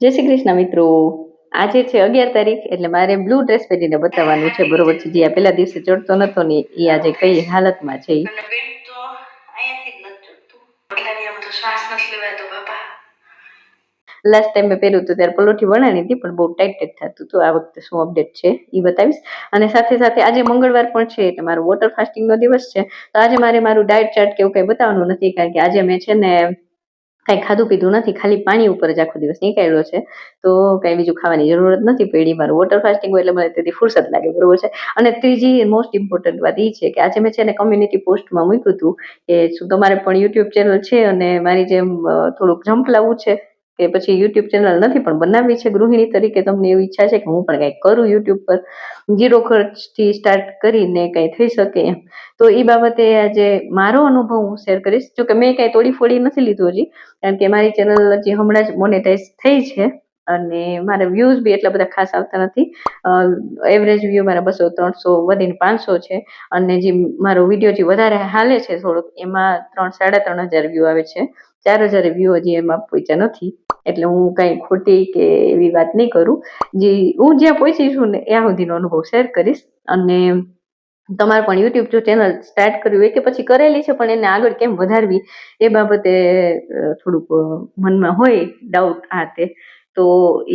જય શ્રી કૃષ્ણ મિત્રો. આજે છે 11 તારીખ, એટલે મારે બ્લુ ડ્રેસ પહેરીને બતાવવાનું છે. બરોબર છે. જે આ પેલા દિવસે ચડતો નતો ને એ આજે કઈ હાલતમાં છે. લાસ્ટ ટાઈમ મેં પહેર્યું હતું ત્યારે પલોઠી બનાવી હતી, પણ બહુ ટાઈટ થતું હતું. આ વખતે શું અપડેટ છે એ બતાવીશ. અને સાથે સાથે આજે મંગળવાર પણ છે, એટલે મારો વોટર ફાસ્ટિંગ નો દિવસ છે. તો આજે મારે મારું ડાયટ ચાર્ટ કે એવું કઈ બતાવવાનું નથી, કારણ કે આજે મેં છે ને કઈ ખાધું પીધું નથી, ખાલી પાણી ઉપર જ આખો દિવસ નીકળ્યો છે. તો કઈ બીજું ખાવાની જરૂરત નથી પડી. મારું વોટર ફાસ્ટિંગ હોય એટલે મને તેથી ફુરસત લાગે. બરોબર છે. અને ત્રીજી મોસ્ટ ઇમ્પોર્ટન્ટ વાત એ છે કે આજે મેં છે ને કમ્યુનિટી પોસ્ટમાં મૂક્યું હતું કે શું તમારે પણ યુટ્યુબ ચેનલ છે અને મારી જેમ થોડુંક ઝંપલાવવું છે, કે પછી યુટ્યુબ ચેનલ નથી પણ બનાવવી છે ગૃહિણી તરીકે, તમને એવી ઈચ્છા છે કે હું પણ કંઈક કરું યુટ્યુબ પર, ઝીરો ખર્ચથી સ્ટાર્ટ કરીને કંઈ થઈ શકે એમ. તો એ બાબતે આજે મારો અનુભવ હું શેર કરીશ. જોકે મેં કંઈ તોડી ફોડી નથી લીધું હજી, કારણ કે મારી ચેનલ હજી હમણાં જ મોનેટાઈઝ થઈ છે અને મારા વ્યૂઝ બી એટલા બધા ખાસ આવતા નથી. એવરેજ વ્યૂ મારા 200-300 વધીને 500 છે. અને જે મારો વિડીયો જે વધારે હાલે છે થોડુંક, એમાં 3,000-3,500 વ્યૂ આવે છે. 4,000 વ્યૂ હજી એમાં પહોંચ્યા નથી. એટલે હું કઈ ખોટી કે એવી વાત નહીં કરું. જે હું જ્યાં પહોંચી છું ને ત્યાં સુધીનો અનુભવ શેર કરીશ. અને તમારે પણ યુટ્યુબ જો ચેનલ સ્ટાર્ટ કરવી હોય કે પછી કરેલી છે પણ એને આગળ કેમ વધારવી એ બાબતે થોડુંક મનમાં હોય ડાઉટ આ તે, તો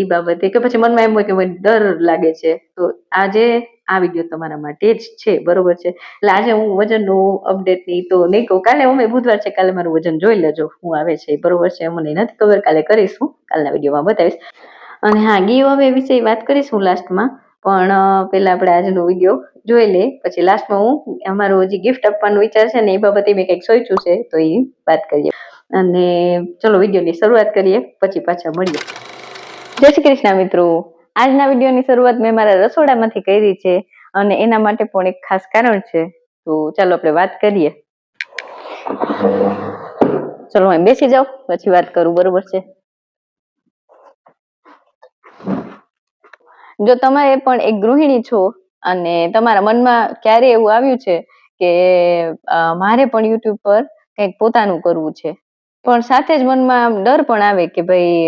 એ બાબતે કે પછી મનમાં એમ હોય કે મને ડર લાગે છે, તો આજે આ વિડીયો તમારા માટે જ છે. બરોબર છે. એટલે આજે હું વજનનું અપડેટ ની તો નહીં કહું. કાલે અમે બુધવાર છે, કાલે મારું વજન જોઈ લેજો હું આવે છે. બરોબર છે. મને નથી ખબર, કાલે કરીશું, કાલના વિડીયોમાં બતાવીશ. અને હા, ગીવ અવે વિશે વાત કરીશું લાસ્ટમાં, પણ પેલા આપણે આજનો વિડીયો જોઈ લે, પછી લાસ્ટમાં હું અમારું હજી ગિફ્ટ આપવાનું વિચાર છે ને એ બાબતે મેં કંઈક સોચ્યું છે, તો એ વાત કરીએ. અને ચલો વિડીયોની શરૂઆત કરીએ, પછી પાછા મળીએ. જય શ્રી કૃષ્ણ મિત્રો. આજના વિડીયોની શરૂઆત મેં મારા રસોડામાંથી કરી છે, અને એના માટે પણ એક ખાસ કારણ છે. તો ચાલો આપણે વાત કરીએ. ચલો હું બેસી જાઉં, પછી વાત કરું. બરોબર છે. જો તમે પણ એક ગૃહિણી છો અને તમારા મનમાં ક્યારે એવું આવ્યું છે કે મારે પણ યુટ્યુબ પર કંઈક પોતાનું કરવું છે, પણ સાથે જ મનમાં ડર પણ આવે કે ભાઈ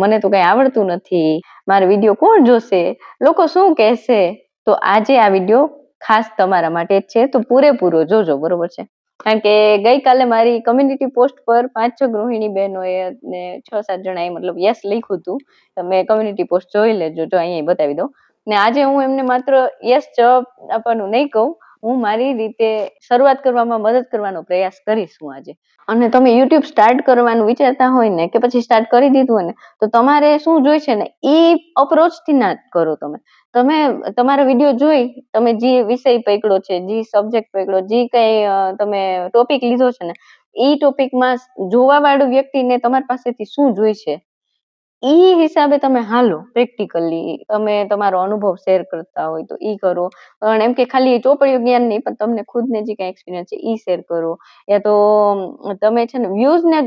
મને તો કઈ આવડતું નથી, મારો વિડીયો કોણ જોશે, લોકો શું કહેશે, તો આજે આ વિડીયો ખાસ તમારા માટે જ છે. તો પૂરેપૂરો જોજો. બરોબર છે. કારણ કે ગઈકાલે મારી કમ્યુનિટી પોસ્ટ પર 5-6 ગૃહિણી બહેનોએ ને 6-7 જણાએ મતલબ યસ લખ્યું હતું. તમે કમ્યુનિટી પોસ્ટ જોઈ લેજો, જો અહીંયા બતાવી દો. ને આજે હું એમને માત્ર યસ જવાબ આપવાનું નહીં કહું, હું મારી રીતે શરૂઆત કરવામાં મદદ કરવાનો પ્રયાસ કરીશ હું આજે. અને તમે યુટ્યુબ સ્ટાર્ટ કરવાનું વિચારતા હોય ને, કે પછી સ્ટાર્ટ કરી દીધું હોય ને, તો તમારે શું જોઈ છે ને એ અપ્રોચથી ના કરો. તમે તમારો વિડીયો જોઈ તમે જે વિષય પકડો છે, જે સબ્જેક્ટ પકડો, જે કઈ તમે ટોપિક લીધો છે ને, એ ટોપિકમાં જોવા વાળું વ્યક્તિને તમારી પાસેથી શું જોઈ છે ઈ હિસાબે તમે હાલો. પ્રેક્ટિકલી તમે તમારો અનુભવ શેર કરતા હોય તો ઈ કરો. પણ એમ કે ખાલી ચોપડીયું જ્ઞાન નહીં, પણ તમને ખુદને જે કઈ એક્સપિરિયન્સ છે ઈ શેર કરો. યા તો તમે છે ને વ્યૂઝ ને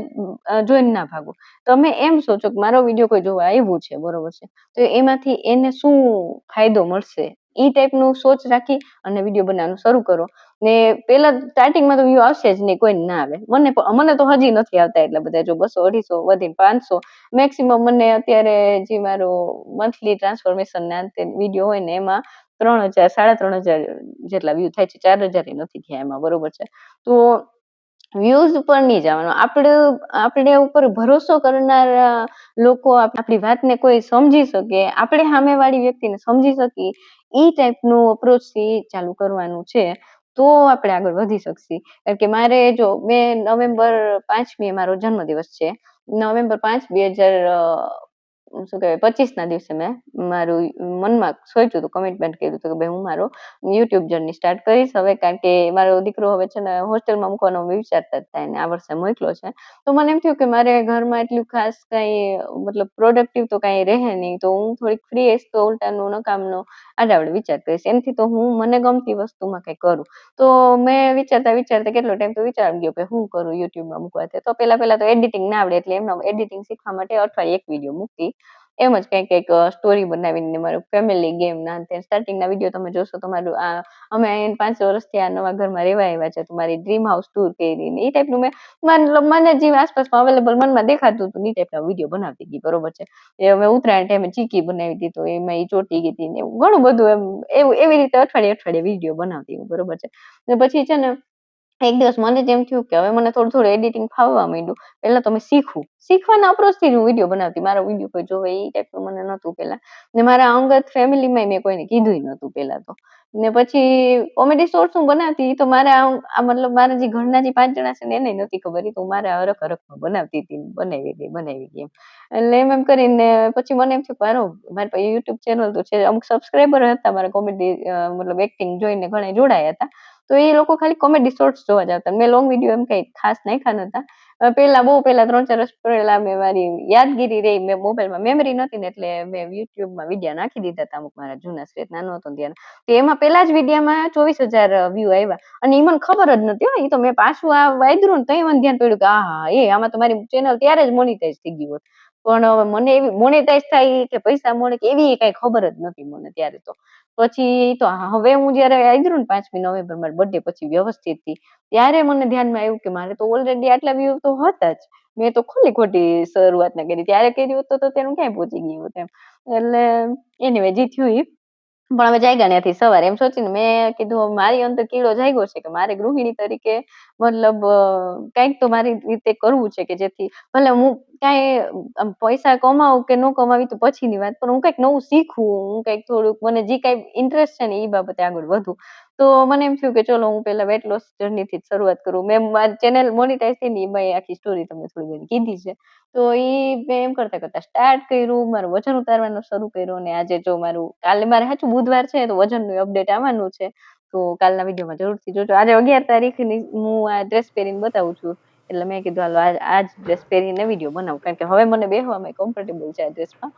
જોઈને ના ભાગો. તમે એમ સોચો કે મારો વિડીયો કોઈ જોવા આવ્યું છે, બરોબર છે, તો એમાંથી એને શું ફાયદો મળશે, ઈ ટાઈપનું સોચ રાખી અને વિડીયો બનાવવાનું શરૂ કરો. ને પેલા સ્ટાર્ટિંગમાં તો વ્યૂ આવશે જ નહીં, કોઈ ના આવે. મને તો હજી નથી આવતા એટલા બધા. જો 200-250 વધીને 500 મેક્સિમમ મને અત્યારે જે મારો મંથલી ટ્રાન્સફોર્મેશન ના વિડીયો હોય ને એમાં 3,000-3,500 જેટલા વ્યૂ થાય છે. 4,000 નથી થયા એમાં. બરોબર છે. તો વ્યૂઝ ઉપર નહીં જવાનું. આપણે ઉપર ભરોસો કરનાર લોકો આપણી વાતને કોઈ સમજી શકે, આપણે સામેવાળી વ્યક્તિને સમજી શકીએ, ઈ ટાઈપનું અપ્રોચથી ચાલુ કરવાનું છે, તો આપણે આગળ વધી શકીએ. કારણ કે મારે જો નવેમ્બર 5મી મારો જન્મદિવસ છે. નવેમ્બર 5, 2025 ના દિવસે મેં મારું મનમાં સોચ્યું હતું, કમિટમેન્ટ કર્યું હતું કે ભાઈ હું મારો યુટ્યુબ જર્ની સ્ટાર્ટ કરીશ હવે. કારણ કે મારો દીકરો હવે છે ને હોસ્ટેલમાં મૂકવાનો વિચારતા જ થાય, ને આ વર્ષે મોકલો છે. તો મને એમ થયું કે મારે ઘરમાં એટલું ખાસ કઈ મતલબ પ્રોડક્ટિવ તો કઈ રહે નહીં, તો હું થોડીક ફ્રી હઈશ તો ઉલટાનું નકામનો આડાવડો વિચાર કરીશ. એમથી તો હું મને ગમતી વસ્તુમાં કઈ કરું. તો મેં વિચારતા કેટલો ટાઈમ તો વિચાર ગયો કે હું કરું યુટ્યુબમાં મૂકવા. તો પેલા તો એડિટિંગ ના આવડે, એટલે એમના એડિટિંગ શીખવા માટે અઠવાડિયે એક વિડીયો મૂકતી. એમ જ કંઈક સ્ટોરી બનાવીને મારું ફેમિલી ગેમ ના સ્ટાર્ટિંગના વિડીયો તમે જોશો તમારું અમે 5 વર્ષથી આ નવા ઘરમાં રહેવા આવ્યા છે, તો મારી ડ્રીમ હાઉસ ટૂર કરીને એ ટાઈપનું મતલબ મને જે આસપાસમાં અવેલેબલ મનમાં દેખાતું હતું એ ટાઈપના વિડીયો બનાવતી હતી, બરોબર છે. એ અમે ઉત્તરાયણ ટાઈમે ચીકી બનાવી હતી, તો એમાં એ ચોટી ગઈ હતી ને ઘણું બધું એવું એવી રીતે અઠવાડિયે વિડીયો બનાવતી હું, બરોબર છે. પછી છે ને એક દિવસ મને જેમ થયું કે હવે મને થોડું એડિટિંગ ફાવવા માંડ્યું. પહેલા તો મેં શીખવાના અપ્રોચથી જ હું વિડીયો બનાવતી, મારો વિડીયો કોઈ જોવે એ ટાઈપનું મને નહોતું પહેલા. ને મારા અંગત ફેમિલીમાં મેં કોઈને કીધું નહોતું પહેલા તો. ને પછી કોમેડી શોર્ટ્સ હું બનાવતી, તો મારા મતલબ મારા જે ઘરના જે 5 જણા છે ને એને નહોતી ખબર, તો મારા હરખમાં બનાવતી હતી, બનાવી ગઈ એમ. એટલે એમ કરીને પછી મને એમ થયું મારી પાસે યુટ્યુબ ચેનલ તો છે, અમુક સબસ્ક્રાઈબર હતા મારા કોમેડી મતલબ એક્ટિંગ જોઈને ઘણા જોડાયા હતા. તો એ લોકો ખાલી કોમેડી શોર્ટ્સ જોવા જ આવતા, મેં લોંગ વિડીયો એમ કઈ ખાસ નાખ્યા નતા. બહુ પહેલા 3-4 વર્ષ પહેલા મેં મારી યાદગીરી રહી, મેં મોબાઈલમાં મેમરી નથી ને એટલે મેં યુટ્યુબમાં વિડીયો નાખી દીધા હતા અમુક મારા જૂના સ્ટેટ નાનો હતો ત્યારે. તો એમાં પેલા જ વિડીયોમાં 24,000 વ્યૂ આવ્યા, અને એ મને ખબર જ નથી. એ તો મેં પાછું આ વાયદરું ને તઈ મને ધ્યાન પડ્યું કે આમાં તો મારી ચેનલ ત્યારે જ મોનિટાઈઝ થઈ ગયું હોત. પણ હવે મને એવી મોનેટાઈઝ થાય કે પૈસા મળે કે એવી કઈ ખબર જ નથી મને ત્યારે તો. પછી તો હવે હું જયારે આવ્યું ને 5મી નવેમ્બર મારી બર્થડે પછી વ્યવસ્થિત થી, ત્યારે મને ધ્યાનમાં આવ્યું કે મારે તો ઓલરેડી આટલા વ્યૂ તો હતા જ. મેં તો ખોટી શરૂઆત ના કરી, ત્યારે કર્યું હોત તો તેનું ક્યાંય પહોંચી ગયું હોત એમ. એટલે એનીવે જે થયું ઈ. પણ હવે જાગ્યા ત્યાંથી સવારે એમ સોચીને મેં કીધું મારી અંદર કીડો જાગ્યો છે કે મારે ગૃહિણી તરીકે મતલબ કંઈક તો મારી રીતે કરવું છે કે જેથી ભલે હું કાંઈ પૈસા કમાવું કે ન કમાવી તો પછીની વાત, પણ હું કંઈક નવું શીખવું, હું કંઈક થોડુંક મને જે કાંઈ ઇન્ટરેસ્ટ છે ને એ બાબતે આગળ વધું. તો મને એમ થયું કે ચલો હું પહેલા વેટ લોસ જર્નીથી જ શરૂઆત કરું. મેં મારી ચેનલ મોનિટાઈઝ થઈ ને એમાં આખી સ્ટોરી તમને થોડી ઘણી કીધી છે. તો મેં એમ કરતા સ્ટાર્ટ કર્યું, મારું વજન ઉતારવાનું શરૂ કર્યું, અને આજે જો કાલે મારે સાચું બુધવાર છે તો વજનનું અપડેટ આવવાનું છે. તો કાલના વિડીયોમાં જરૂરથી જોજો. આજે 11 તારીખની હું આ ડ્રેસ પહેરીને બતાવું છું. એટલે મેં કીધું હાલો આજ ડ્રેસ પહેરીને વિડીયો બનાવું, કારણ કે હવે મને બેસવામાં કમ્ફર્ટેબલ છે આ ડ્રેસમાં.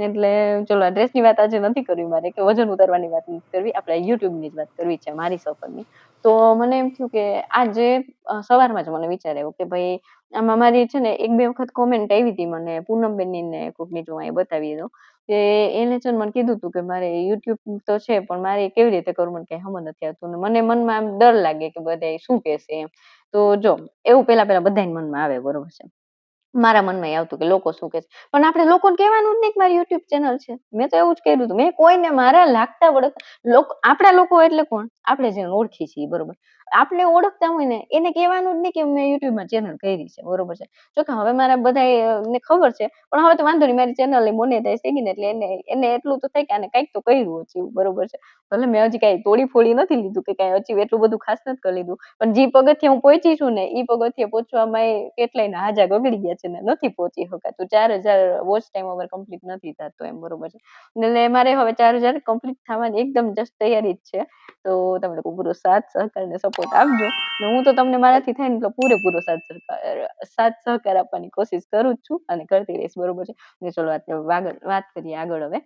એટલે ચલો આ ડ્રેસની વાત આજે નથી કરવી મારે, કે વજન ઉતારવાની વાત નથી કરવી, આપણે યુટ્યુબની જ વાત કરવી છે મારી સફરની. તો મને એમ થયું કે આજે સવારમાં જ મને વિચાર આવ્યો કે ભાઈ આમાં મારી છે ને 1-2 વખત કોમેન્ટ આવી હતી મને, પૂનમબેનની ને કોકની જો અહીંયા બતાવી દો કે એને છે ને મને કીધું હતું કે મારે યુટ્યુબ તો છે પણ મારે કેવી રીતે કરવું મને કઈ સમજ નથી આવતું, ને મને મનમાં આમ ડર લાગે કે બધા શું કહેશે એમ. તો જો એવું પેલા બધાને મનમાં આવે, બરોબર છે. મારા મનમાં આવતું કે લોકો શું કહે છે, પણ આપણે લોકોને કહેવાનું જ નહીં કે મારી યુટ્યુબ ચેનલ છે. મેં તો એવું જ કર્યું હતું, મેં કોઈને મારા લાગતા વળગતા આપણા લોકો એટલે કોણ, આપણે જેને ઓળખી છીએ, બરોબર. આપણે ઓળખતા હોય ને એને કહેવાનું જ નહીં કે મેં યુટ્યુબમાં ચેનલ કરી છે, બરોબર છે. જોકે હવે મારા બધા ને ખબર છે, પણ હવે તો વાંધો નહીં, મારી ચેનલ મોનેટાઈઝ થઈ ગઈ ને એટલે એને એટલું તો થાય કે આને કંઈક તો કર્યું છે, બરોબર છે. ભલે મેં હજી કાંઈ તોડી ફોડી નથી લીધું કે કાંઈ હજી એટલું બધું ખાસ નથી કરી લીધું, પણ જે પગથિયે હું પહોંચી છું ને એ પગથિયે પહોંચવામાં કેટલાયના હાજા બગડી ગયા છે ને નથી પહોંચી શકાતું. 4,000 વોચ ટાઈમ વગર કમ્પ્લીટ નથી થતો એમ, બરોબર છે. એટલે મારે હવે 4,000 કમ્પ્લીટ થવાની એકદમ જસ્ટ તૈયારી જ છે. તો તમે લોકો પૂરો સાથ સહકાર ને સપોર્ટ આપજો. હું તો તમને મારાથી થાય ને એટલો પૂરેપૂરો સાથ સહકાર આપવાની કોશિશ કરું જ છું અને કરતી રહીશ, બરોબર છે. ને ચલો વાત કરીએ આગળ હવે.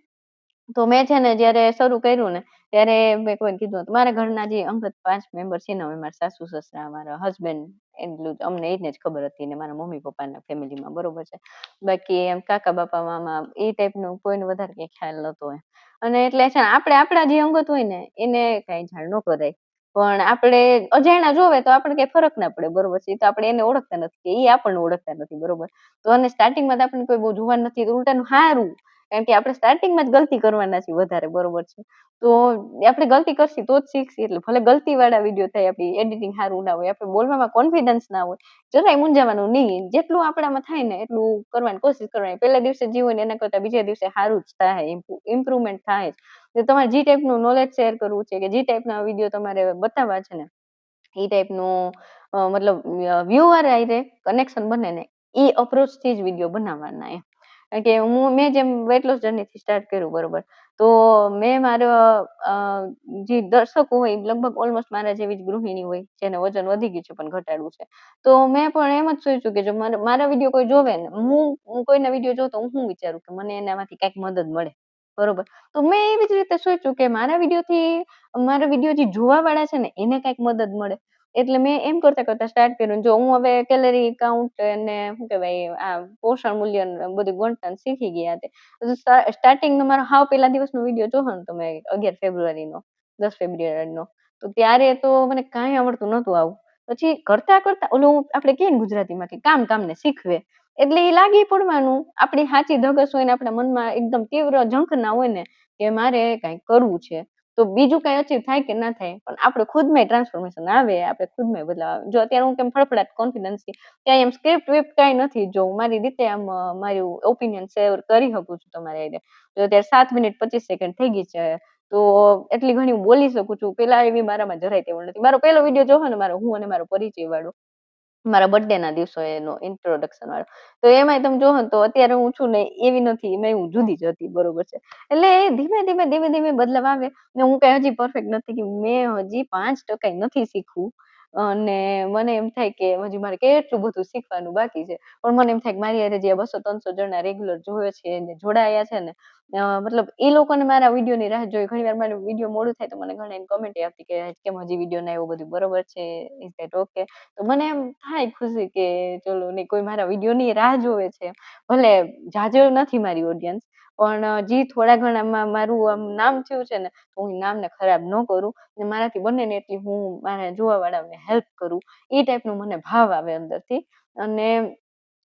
તો મેં છે ને જયારે શરૂ કર્યું ને ત્યારે મેં કોઈને કીધું હતું, મારા ઘરના જે અંગત 5 મેમ્બર છે ને, મારા સાસુ સસરા, મારા હસબન્ડ, એટલું અમને એને જ ખબર હતી, ને મારા મમ્મી પપ્પાના ફેમિલીમાં, બરોબર છે. બાકી એમ કાકા બાપા મામા એ ટાઈપનું કોઈને વધારે કઈ ખ્યાલ નતો હોય. અને એટલે છે ને આપણે આપણા જે અંગત હોય ને એને કઈ જાણ ન કરાય, પણ આપણે અજાણ્યા જોવે તો આપણે કઈ ફરક ના પડે, બરોબર છે. તો આપણે એને ઓળખતા નથી, એ આપણને ઓળખતા નથી, બરોબર. તો અને સ્ટાર્ટિંગમાં તો આપણને કોઈ બહુ જોવાનું નથી, ઉલટાનું સારું, કારણ કે આપણે સ્ટાર્ટિંગમાં જ ગલતી કરવાના છીએ વધારે, બરોબર છે. તો આપણે ગલતી કરશી તો જ શીખશી, એટલે ભલે ગલતી વાળા વિડીયો થાય, આપણી એડિટિંગ સારું ના હોય, આપણે બોલવામાં કોન્ફિડન્સ ના હોય, જરાય મૂંઝાવાનું નહીં, જેટલું આપણામાં થાય ને એટલું કરવાની કોશિશ કરવાની. પહેલા દિવસે જે હોય ને એના કરતા બીજા દિવસે સારું જ થાય, ઇમ્પ્રુવમેન્ટ થાય જ. તો તમારે જે ટાઈપનું નોલેજ શેર કરવું છે કે જે ટાઈપના વિડીયો તમારે બતાવવા છે ને એ ટાઈપનું મતલબ વ્યુઅર હારે કનેક્શન બને ને એ અપ્રોચથી જ વિડીયો બનાવવાના એમ. કારણ કે મેં જેમ વેટ લોસ જર્નીથી સ્ટાર્ટ કર્યું, બરોબર. તો મેં મારા જે દર્શકો હોય લગભગ ઓલમોસ્ટ મારા જેવી જ ગૃહિણી હોય, જેને વજન વધી ગયું છે પણ ઘટાડવું છે. તો મેં પણ એમ જ સોચ્યું કે જો મારા વિડીયો કોઈ જોવે ને, હું કોઈના વિડીયો જોઉં તો હું વિચારું કે મને એનામાંથી કંઈક મદદ મળે, બરોબર. તો મેં એવી જ રીતે સોચ્યું કે મારા વિડીયો જે જોવા વાળા છે ને એને કંઈક મદદ મળે. એટલે મેં એમ કરતા કરતા સ્ટાર્ટ કર્યું. જો હું હવે કેલરી કાઉન્ટ અને શું કહેવાય આ પોષણ મૂલ્ય ને બધું ગણતા શીખી ગયા તે. તો સ્ટાર્ટિંગનો મારો હાવ પહેલા દિવસનો વિડીયો જોશો ને તમે 11 ફેબ્રુઆરીનો, 10 ફેબ્રુઆરીનો, તો ત્યારે તો મને કાંઈ આવડતું નહોતું આવું. પછી કરતા કરતા ઓલું આપણે કહીએ ને ગુજરાતીમાં કે કામ કામને શીખવે. એટલે એ લાગી પડવાનું. આપણી સાચી ધગશ હોય ને આપણા મનમાં એકદમ તીવ્ર ઝંખના હોય ને કે મારે કાંઈક કરવું છે. તો બીજું કાંઈ અચીવ થાય કે ના થાય પણ આપણે ખુદમાં ટ્રાન્સફોર્મેશન આવે, આપણે ખુદમાં બદલાવ આવે. જો અત્યારે હું કેમ ફડફડાટ કોન્ફિડન્સથી ક્યાંય એમ સ્ક્રિપ્ટ વિપ્ટ કાંઈ નથી. જો હું મારી રીતે આમ મારું ઓપિનિયન શેર કરી શકું છું તમારી હારે. તો અત્યારે 7 મિનિટ 25 સેકન્ડ થઈ ગઈ છે. તો એટલી ઘણી હું બોલી શકું છું. પેલા એવી મારામાં જરાય તેવડ નથી. મારો પહેલો વિડીયો જોવો ને મારો હું અને મારો પરિચય વાળો, મારા બર્થડેના દિવસે એનો ઇન્ટ્રોડક્શન વાળો. તો એમાંય તમે જોવો ને તો અત્યારે હું છું ને એવી નથી, એમાંય હું જુદી જ હતી. બરોબર છે. એટલે ધીમે ધીમે બદલાવ આવે ને હું કાંઈ હજી પરફેક્ટ નથી કે મેં હજી 5% નથી શીખવું. અને મને એમ થાય કે હજી મારે કેટલું બધું શીખવાનું બાકી છે. પણ મને એમ થાય કે મારી હારે જે 200-300 જણા રેગ્યુલર જોવે છે ને જોડાયા છે ને, મતલબ એ લોકોને મારા વિડીયોની રાહ જોઈ. ઘણીવાર મારો વિડીયો મોડું થાય તો મને ઘણાની કમેન્ટ આવતી કે કેમ હજી વિડીયો ના આવ્યો, બધું બરોબર છે, ઇઝ ધેટ ઓકે? તો મને એમ થાય ખુશી કે ચલો નહીં કોઈ મારા વિડીયોની રાહ જોવે છે. ભલે જાજો નથી મારી ઓડિયન્સ, પણ જે થોડા ઘણામાં મારું આમ નામ થયું છે ને, તો હું નામને ખરાબ ન કરું ને મારાથી બને ને એટલી હું મારા જોવાવાળાઓને હેલ્પ કરું. એ ટાઈપનો મને ભાવ આવે અંદરથી. અને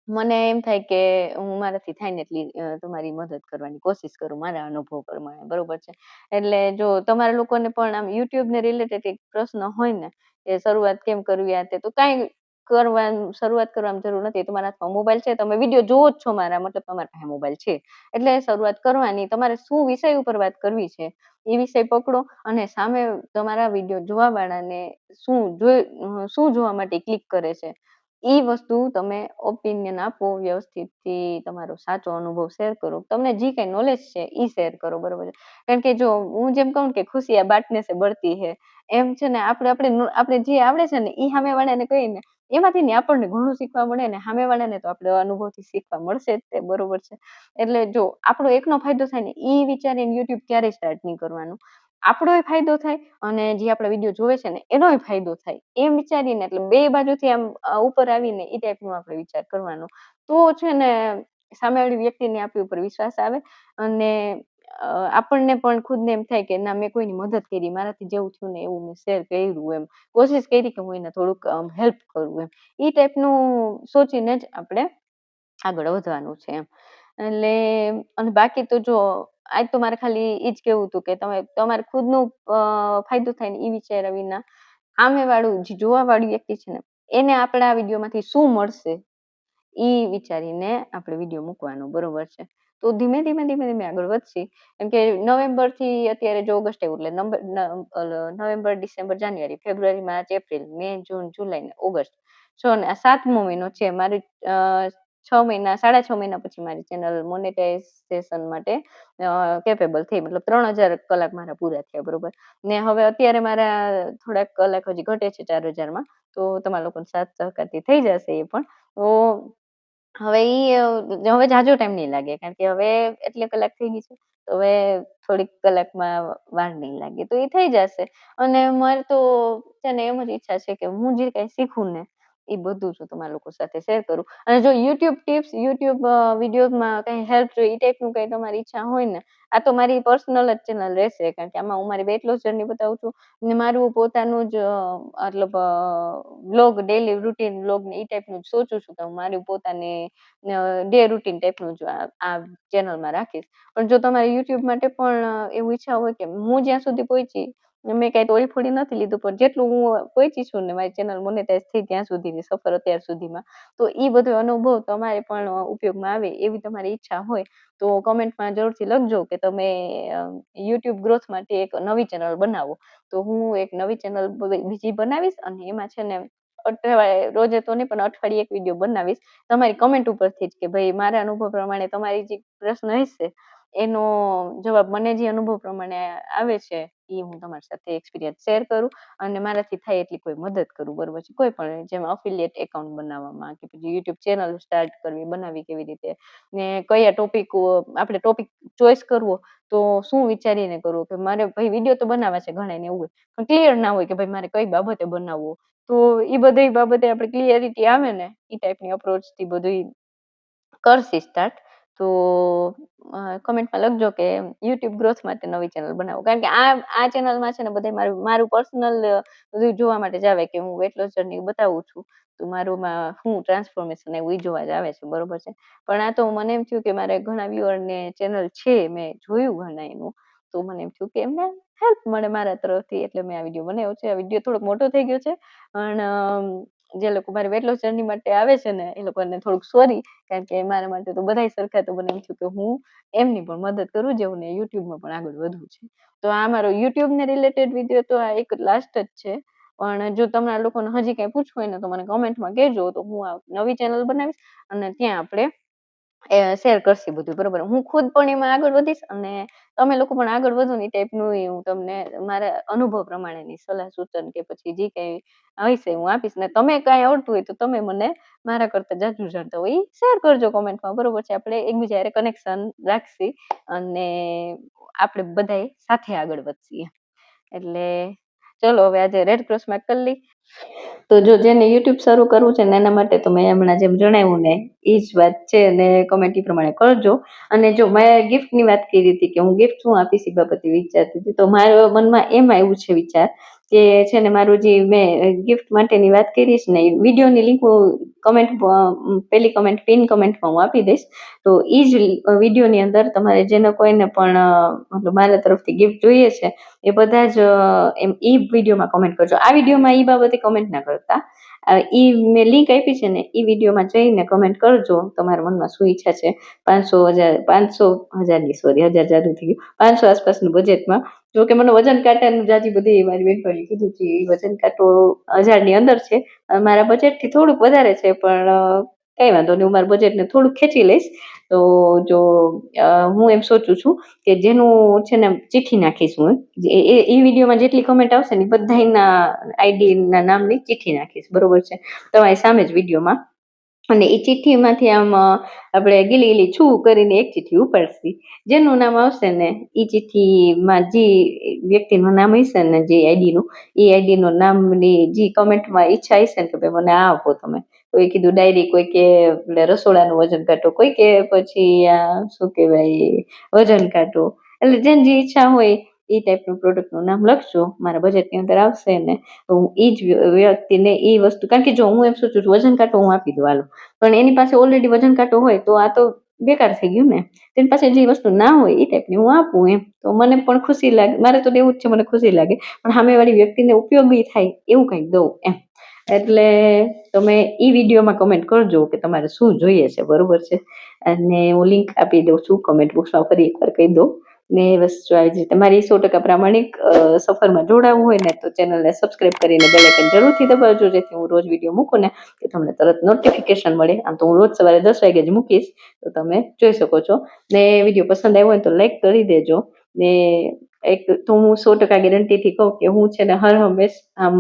મને એમ થાય કે હું મારાથી થાય ને એટલી તમારી મદદ કરવાની કોશિશ કરું મારા અનુભવ પ્રમાણે. બરોબર છે. એટલે જો તમારા લોકોને પણ આમ યુટ્યુબને રિલેટેડ એક પ્રશ્ન હોય ને કે શરૂઆત કેમ કરવી આ તે, તો કાંઈ શરૂઆત કરવાની જરૂર નથી. તમારા હાથમાં મોબાઈલ છે, તમે વિડીયો જોવો જ છો મારા, મતલબ તમારા પાસે મોબાઈલ છે. એટલે શરૂઆત કરવાની. તમારે શું વિષય ઉપર વાત કરવી છે એ વિષય પકડો અને સામે તમારા વિડીયો જોવાવાળાને શું જોવા માટે ક્લિક કરે છે એ વસ્તુ તમે ઓપિનિયન આપો. વ્યવસ્થિતથી તમારો સાચો અનુભવ શેર કરો. તમને જે કાંઈ નોલેજ છે એ શેર કરો. બરોબર છે. કારણ કે જો હું જેમ કહું કે ખુશી આ બાંટને સે બઢતી હે, એમ છે ને આપણે જે આવડે છે ને એ સામેવાળાને કહીએ ને એમાંથી ને આપણને ઘણું શીખવા મળે ને સામેવાળાને તો આપણે અનુભવથી શીખવા મળશે જ તે. બરોબર છે. એટલે જો આપણો એકનો ફાયદો થાય ને એ વિચારીને યુટ્યુબ ક્યારેય સ્ટાર્ટ નહીં કરવાનું. આપણોય ફાયદો થાય અને જે આપણા વિડીયો જોવે છે ને એનોય ફાયદો થાય એમ વિચારીને, એટલે બે બાજુથી આમ ઉપર આવીને એ ટાઈપનો આપણે વિચાર કરવાનો. તો છે ને સામેવાળી વ્યક્તિને આપણી ઉપર વિશ્વાસ આવે અને આપણને પણ ખુદને એમ થાય કે ના મેં કોઈની મદદ કરી, મારાથી જેવું થયું ને એવું મેં શેર કર્યું, એમ કોશિશ કરી કે હું એને થોડુંક હેલ્પ કરું એમ. એ ટાઈપનું સોચીને જ આપણે આગળ વધવાનું છે એમ. એટલે અને બાકી તો જો આજ તો મારે ખાલી એ જ કહેવું હતું કે તમારે ખુદનું ફાયદો થાય ને એ વિચાર્યા વિના સામેવાળું જે જોવાવાળી વ્યક્તિ છે ને એને આપણા વિડીયોમાંથી શું મળશે ઈ વિચારીને આપણે વિડીયો મૂકવાનો. બરોબર છે. તો ધીમે ધીમે આગળ વધશી. કેમ કે નવેમ્બરથી અત્યારે જો ઓગસ્ટ આવ્યું એટલે નવેમ્બર, ડિસેમ્બર, જાન્યુઆરી, ફેબ્રુઆરી, માર્ચ, એપ્રિલ, મે, જૂન, જુલાઈ ને ઓગસ્ટ, 6 ને આ 7મો મહિનો છે. મારી 6 મહિના, 6.5 મહિના પછી મારી ચેનલ મોનેટાઇઝેશન માટે કેપેબલ થઈ. મતલબ 3000 કલાક મારા પૂરા થયા. બરોબર. ને હવે અત્યારે મારા થોડાક કલાક હજી ઘટે છે 4000માં. તો તમારા લોકોનો સાથ સહકારથી થઈ જશે એ પણ. તો હવે જાજો ટાઈમ નહીં લાગે કારણ કે હવે એટલે કલાક થઈ ગઈ છે. તો હવે થોડીક કલાકમાં વાર નહીં લાગે તો એ થઈ જશે. અને મારે તો છે ને એમ જ ઈચ્છા છે કે હું જે કાંઈ શીખું ને એ બધું જ તમારા લોકો સાથે શેર કરું. અને જો યુટ્યુબ ટિપ્સ, યુટ્યુબ વિડીયોઝમાં કંઈ હેલ્પ જોઈએ એ ટાઈપનું કંઈ તમારી ઈચ્છા હોય ને, આ તો મારી પર્સનલ જ ચેનલ રહેશે કારણ કે આમાં હું મારી વેઇટ લોસ જર્ની બતાવું છું ને મારું પોતાનું જ મતલબ વ્લોગ, ડેલી રૂટીન વ્લોગ ને એ ટાઈપનું જ સોચું છું કે હું મારી પોતાની ડે રૂટીન ટાઈપનું જ આ ચેનલમાં રાખીશ. પણ જો તમારે યુટ્યુબ માટે પણ એવું ઈચ્છા હોય કે હું જ્યાં સુધી પહોંચી, મેં કાંઈ તોડીફોડી નથી લીધું પણ જેટલું હું પહોંચી છું ને મારી ચેનલ મોનેટાઈઝ થઈ ત્યાં સુધીની સફર અત્યાર સુધીમાં, તો એ બધો અનુભવ તમારે પણ ઉપયોગમાં આવે એવી તમારી ઈચ્છા હોય તો કમેન્ટમાં જરૂરથી લખજો કે તમે યુટ્યુબ ગ્રોથ માટે એક નવી ચેનલ બનાવો. તો હું એક નવી ચેનલ બીજી બનાવીશ અને એમાં છે ને રોજે તો નહીં પણ અઠવાડિયે એક વિડીયો બનાવીશ તમારી કમેન્ટ ઉપરથી જ કે ભાઈ મારા અનુભવ પ્રમાણે તમારી જે પ્રશ્ન હશે એનો જવાબ મને જે અનુભવ પ્રમાણે આવે છે એ હું તમારી સાથે એક્સપિરિયન્સ શેર કરું અને મારાથી થાય એટલી કોઈ મદદ કરું, બરોબર છે. કોઈ પણ જેમ અફિલિયેટ એકાઉન્ટ બનાવવામાં કે પછી યુટ્યુબ ચેનલ સ્ટાર્ટ કરવી, બનાવી કેવી રીતે, ને કયા આપણે ટોપિક ચોઈસ કરવો તો શું વિચારીને કરવો કે મારે ભાઈ વિડીયો તો બનાવવા છે ઘણા ને એવું હોય પણ ક્લિયર ના હોય કે ભાઈ મારે કઈ બાબતે બનાવવો, તો એ બધી બાબતે આપણે ક્લિયરિટી આવે ને એ ટાઈપની અપ્રોચ થી બધું કરશી સ્ટાર્ટ. તો કમેન્ટમાં લખજો કે યુટ્યુબ ગ્રોથ માટે નવી ચેનલ બનાવો, કારણ કે આ ચેનલમાં છે ને બધા મારું પર્સનલ બધું જોવા માટે જ આવે કે હું વેટ લોસ જર્ની બતાવું છું, તો મારું શું ટ્રાન્સફોર્મેશન એવું જોવા જ આવે છે, બરોબર છે. પણ આ તો મને એમ થયું કે મારે ઘણા વ્યુઅર ને ચેનલ છે, મેં જોયું ઘણા એનું, તો મને એમ થયું કે એમને હેલ્પ મળે મારા તરફથી, એટલે મેં આ વિડીયો બનાવ્યો છે. આ વિડીયો થોડોક મોટો થઈ ગયો છે પણ જે લોકો મારી વેટ લોસ જર્ની માટે આવે છે ને એ લોકોને થોડુંક સોરી, કારણ કે મારા માટે તો બધાય સરખા, તો મને એમ થયું કે હું એમની પણ મદદ કરું જેવું ને યુટ્યુબમાં પણ આગળ વધવું છે. તો આ મારો યુટ્યુબ ને રિલેટેડ વિડીયો તો આ એક લાસ્ટ જ છે, પણ જો તમારા લોકોને હજી કઈ પૂછવું હોય ને તો મને કમેન્ટમાં કહેજો, તો હું આ નવી ચેનલ બનાવીશ અને ત્યાં આપણે શેર કરશે બધું, બરોબર. હું ખુદ પણ એમાં આગળ વધીશ અને તમે લોકો પણ આગળ વધો ને એ ટાઈપનું હું તમને મારા અનુભવ પ્રમાણેની સલાહ સૂચન કે પછી જે કઈ હશે હું આપીશ, ને તમે કઈ આવડતું હોય તો તમે મને મારા કરતા જાજુ જાણતા હોય એ શેર કરજો કોમેન્ટમાં, બરોબર છે. આપણે એકબીજા હારે કનેક્શન રાખશી અને આપણે બધાય સાથે આગળ વધશી. એટલે ચલો હવે આજે રેડ ક્રોસમાં કરી લઈ. તો જો જેને યુટ્યુબ શરૂ કરવું છે ને એના માટે તો મેં હમણાં જેમ જણાવ્યું ને એ જ વાત છે, અને કમેન્ટ એ પ્રમાણે કરજો. અને જો મેં ગિફ્ટની વાત કરી હતી કે હું ગિફ્ટ શું આપીશ એ બાબતે વિચારતી હતી, તો મારા મનમાં એમાં એવું છે વિચાર કે છે ને મારું જે મેં ગિફ્ટ માટેની વાત કરીશ ને વિડીયોની લિંક કમેન્ટ પેલી કમેન્ટ પિન કમેન્ટમાં હું આપી દઈશ, તો એ જ વિડીયોની અંદર તમારે જેને કોઈને પણ મતલબ મારા તરફથી ગિફ્ટ જોઈએ છે એ બધા જ એમ એ વિડીયોમાં કમેન્ટ કરજો. આ વિડીયોમાં એ બાબતે કમેન્ટ ના કરતા, ઈ મેં લિંક આપી છે ને એ વિડીયોમાં જઈને કમેન્ટ કરજો તમારા મનમાં શું ઈચ્છા છે. 500,000ની સોરી 1000 જાદુ થઈ ગયું, 500 આસપાસનું બજેટમાં. જો કે મને વજન કાંટાનું જાજી બધી મારી બેનપણીએ કીધું છે એ વજન કાંટો 1000ની અંદર છે, મારા બજેટથી થોડુંક વધારે છે પણ કઈ વાંધો નહીં, હું મારા બજેટને થોડુંક ખેંચી લઈશ. તો જો હું એમ સોચું છું કે જેનું છે ને ચિઠ્ઠી નાખીશ હું, એ વિડીયોમાં જેટલી કમેન્ટ આવશે ને બધાના આઈડીના નામની ચિઠ્ઠી નાખીશ, બરોબર છે, તમારી સામે જ વિડીયોમાં. અને એ ચિઠ્ઠીમાંથી આમ આપણે ગીલી ગીલી છું કરીને એક ચિઠ્ઠી ઉપાડશી, જેનું નામ આવશે ને એ ચિઠ્ઠીમાં જે વ્યક્તિનું નામ હશે ને જે આઈડીનું, એ આઈડીનું નામની જે કમેન્ટમાં ઈચ્છા હશે ને કે ભાઈ મને આ આપો તમે, કોઈ કીધું ડાયરી, કોઈ કે રસોડાનું વજન કાંટો, કોઈ કે પછી આ શું કહેવાય વજન કાંટો, એટલે જેને જે ઈચ્છા હોય એ ટાઈપનું પ્રોડક્ટનું નામ લખજો. મારા બજેટની અંદર આવશે ને તો હું એ જ વ્યક્તિને એ વસ્તુ, કારણ કે જો હું એમ સોચું છું વજન કાંટો હું આપી દઉં હાલો, પણ એની પાસે ઓલરેડી વજન કાંટો હોય તો આ તો બેકાર થઈ ગયું ને. તેની પાસે જે વસ્તુ ના હોય એ ટાઈપની હું આપું એમ, તો મને પણ ખુશી લાગે, મારે તો એવું જ છે, મને ખુશી લાગે પણ સામેવાળી વ્યક્તિને ઉપયોગી થાય એવું કંઈક દઉં એમ. એટલે તમે એ વિડીયોમાં કમેન્ટ કરજો કે તમારે શું જોઈએ છે, બરોબર છે. અને હું લિંક આપી દઉં છું કમેન્ટ બોક્સમાં, ફરી એકવાર કહી દઉં. ને બસ જો આવી રીતે તમારી 100% પ્રામાણિક સફરમાં જોડાવવું હોય ને તો ચેનલને સબસ્ક્રાઈબ કરીને બેલ આઇકન જરૂરથી દબાવજો, જેથી હું રોજ વિડીયો મૂકું ને કે તમને તરત નોટિફિકેશન મળે. આમ તો હું રોજ સવારે 10 વાગે જ મૂકીશ, તો તમે જોઈ શકો છો. ને વિડીયો પસંદ આવ્યો હોય તો લાઈક કરી દેજો. ને એક તો હું 100% ગેરંટીથી કહું કે હું છે ને હર હંમેશ આમ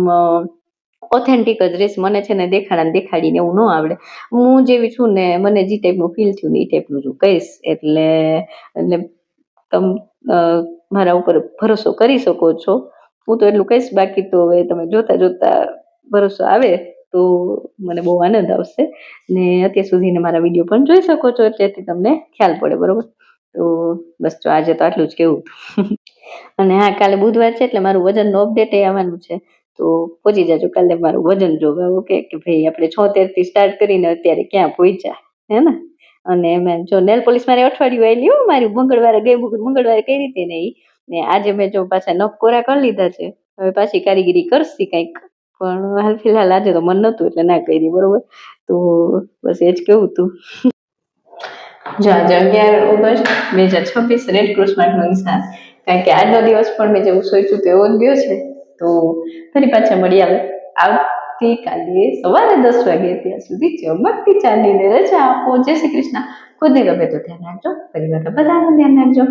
ઓથેન્ટિક જ રહીશ. મને છે ને દેખાડીને એવું ન આવડે, હું જેવી છું ને મને જે ટાઈપનું ફીલ થયું ને એ ટાઈપનું જ કહીશ. એટલે તમે મારા ઉપર ભરોસો કરી શકો છો, હું તો એટલું કહીશ. બાકી તો હવે તમે જોતા જોતા ભરોસો આવે તો મને બહુ આનંદ આવશે. ને અત્યાર સુધીને મારા વિડીયો પણ જોઈ શકો છો, જેથી તમને ખ્યાલ પડે, બરોબર. તો બસ જો આજે તો આટલું જ કેવું. અને હા, કાલે બુધવાર છે એટલે મારું વજનનું અપડેટ આવવાનું છે, તો પહોંચી જાજો કાલે મારું વજન જોવા. ઓકે કે ભાઈ આપણે 76 થી સ્ટાર્ટ કરીને અત્યારે ક્યાં પહોંચ્યા, હે ને. અને મેં જો નેલ પોલિશ મારી અઠવાડિયું આવેલી હો, મારી મંગળવારે કઈ રીતે ને ને આજે મેં જો પાછા નખ કોરા કરી લીધા છે, હવે પાછી કારીગીરી કરશી કંઈક, પણ હાલ ફિલહાલ આજે તો મન નતું એટલે ના કરી, બરોબર. તો બસ એ જ કેવું હતું. જો આજે 11 ઓગસ્ટ 2026 રેડ ક્રોસ માર્ટનો ઇન્સાન, કારણ કે આજનો દિવસ પણ મેં જેવું સોચ્યું તો એવો જ ગયો છે. તો ફરી પાછા મળી આવે આવતી આવતીકાલે સવારે 10 વાગે. ત્યાં સુધી ચમકતી ચાલીને રજા આપો. જય શ્રી કૃષ્ણ. ખુદની તબિયતનું ધ્યાન રાખજો, પરિવારના બધાનું ધ્યાન રાખજો.